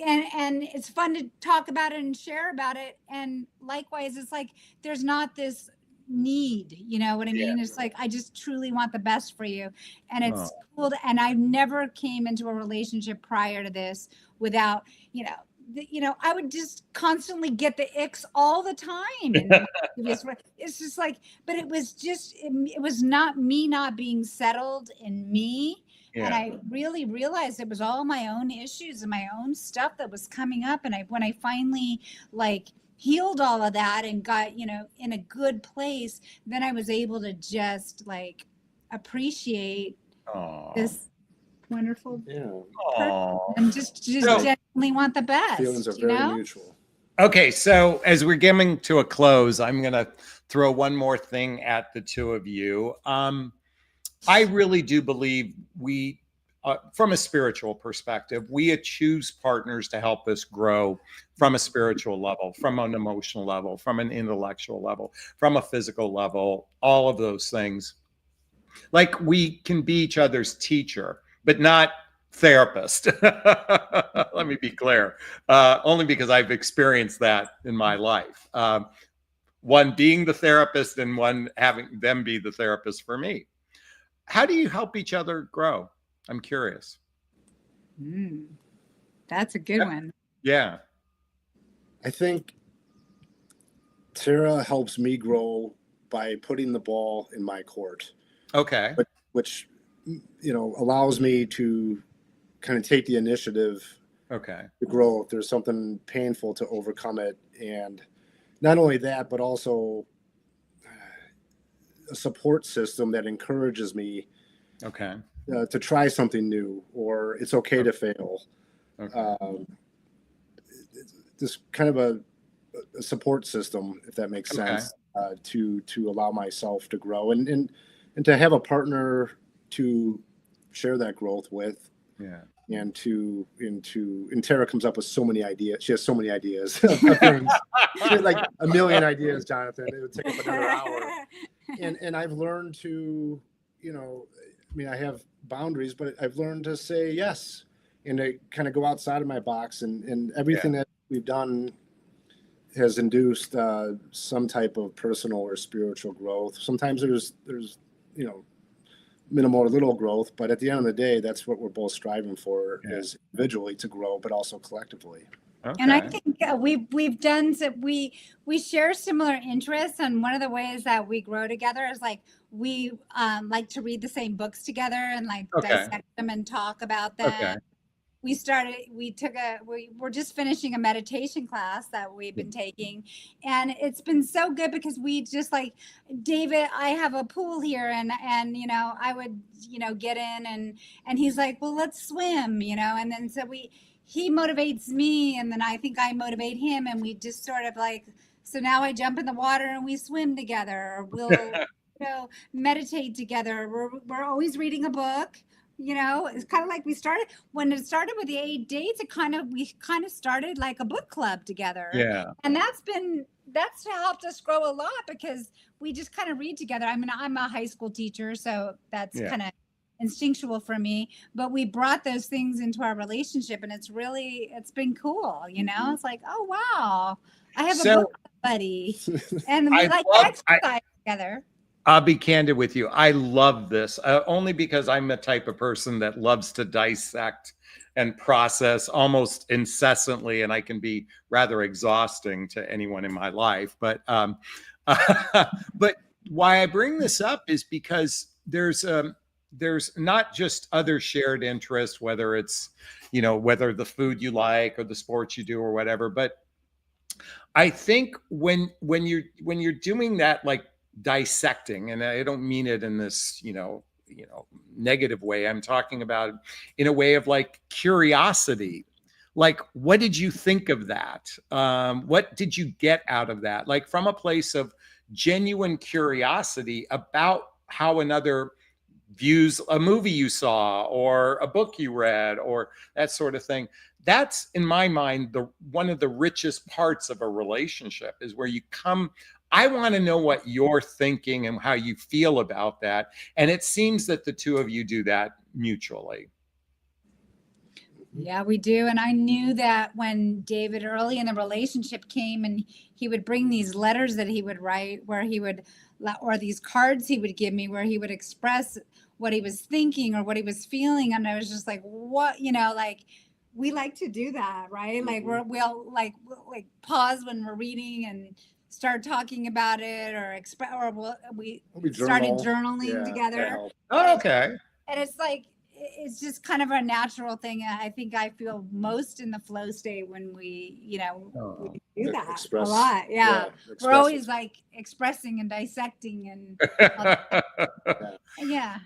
And it's fun to talk about it and share about it. And likewise, it's like, there's not this need, you know what I mean? It's like, I just truly want the best for you. And it's cool. And I never came into a relationship prior to this without, I would just constantly get the icks all the time. It's just like, but it was not me not being settled in me. And I really realized it was all my own issues and my own stuff that was coming up. And when I finally healed all of that and got, in a good place, then I was able to just appreciate this wonderful person and just genuinely want the best. Feelings are very mutual. Okay, so as we're getting to a close, I'm going to throw one more thing at the two of you. I really do believe we, from a spiritual perspective, we choose partners to help us grow from a spiritual level, from an emotional level, from an intellectual level, from a physical level, all of those things. Like, we can be each other's teacher, but not therapist. Let me be clear, only because I've experienced that in my life. One being the therapist and one having them be the therapist for me. How do you help each other grow? I'm curious. That's a good one. Yeah. I think Tara helps me grow by putting the ball in my court. Okay. Which, allows me to kind of take the initiative to grow if there's something painful, to overcome it. And not only that, but also a support system that encourages me Okay. to try something new, or it's okay to fail. Okay. Just kind of a support system, if that makes Okay. sense, to allow myself to grow, and to have a partner to share that growth with, Yeah. and Tara comes up with so many ideas. She has so many ideas of things. She had like a million ideas, Jonathan. It would take up another hour. And I've learned to, I mean, I have boundaries, but I've learned to say yes, and to kind of go outside of my box, and everything that we've done has induced some type of personal or spiritual growth. Sometimes there's minimal or little growth, but at the end of the day, that's what we're both striving for, is individually to grow, but also collectively. Okay. And I think we've done so, we share similar interests, and one of the ways that we grow together is like we like to read the same books together and like dissect them and talk about them. Okay. We're just finishing a meditation class that we've been taking, and it's been so good because we just like, David, I have a pool here, and I would get in, and he's like, well, let's swim, and then so he motivates me, and then I think I motivate him, and we just sort of like, so now I jump in the water and we swim together, or we'll meditate together. We're always reading a book. It's kind of like when it started with the 8 dates, we kind of started like a book club together. Yeah. And that's helped us grow a lot, because we just kind of read together. I mean, I'm a high school teacher, so that's kind of instinctual for me, but we brought those things into our relationship, and it's been cool. It's like, oh wow, I have a book buddy, and we exercise together. I'll be candid with you. I love this only because I'm the type of person that loves to dissect and process almost incessantly, and I can be rather exhausting to anyone in my life. But but why I bring this up is because there's not just other shared interests, whether it's whether the food you like or the sports you do or whatever. But I think when you're doing that, like dissecting, and I don't mean it in this negative way, I'm talking about in a way of like curiosity. Like, what did you think of that? What did you get out of that? Like, from a place of genuine curiosity about how another views a movie you saw or a book you read or that sort of thing. That's, in my mind, one of the richest parts of a relationship, is where you come, I want to know what you're thinking and how you feel about that. And it seems that the two of you do that mutually. Yeah, we do. And I knew that when David early in the relationship came, and he would bring these letters that he would write, or these cards he would give me, where he would express what he was thinking or what he was feeling. And I was just like, what, like, we like to do that, right? Like we'll pause when we're reading and start talking about it, or we started journaling together. Oh, okay. And it's like, it's just kind of a natural thing. I think I feel most in the flow state when we, we do that a lot. Yeah. We're always like expressing and dissecting and yeah.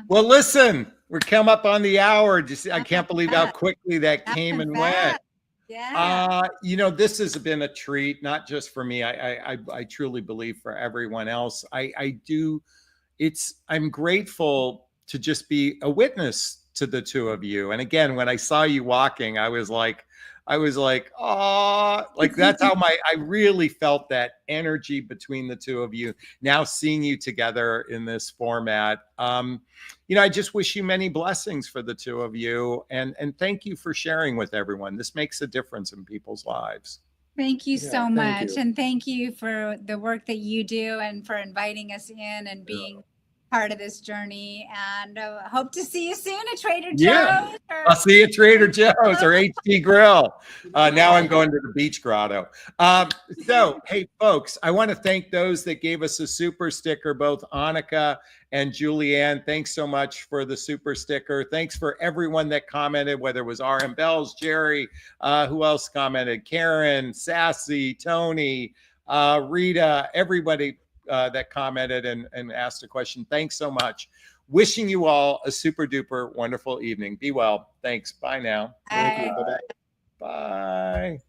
Well, listen, we're come up on the hour. I can't believe how quickly that came and went. Yeah. This has been a treat, not just for me. I truly believe for everyone else. I'm grateful to just be a witness to the two of you. And again, when I saw you walking, I was like, oh, like that's how I really felt that energy between the two of you. Now seeing you together in this format, I just wish you many blessings for the two of you. And thank you for sharing with everyone. This makes a difference in people's lives. Thank you so much. And thank you for the work that you do, and for inviting us in and being part of this journey, and hope to see you soon at Trader Joe's. Yeah, I'll see you at Trader Joe's or HT Grill. Now I'm going to the Beach Grotto. So, hey, folks, I want to thank those that gave us a super sticker, both Annika and Julianne. Thanks so much for the super sticker. Thanks for everyone that commented, whether it was RM Bells, Jerry, who else commented? Karen, Sassy, Tony, Rita, everybody. that commented and asked a question. Thanks so much. Wishing you all a super duper wonderful evening. Be well. Thanks. Bye now. Thank you. Bye. Bye-bye. Bye.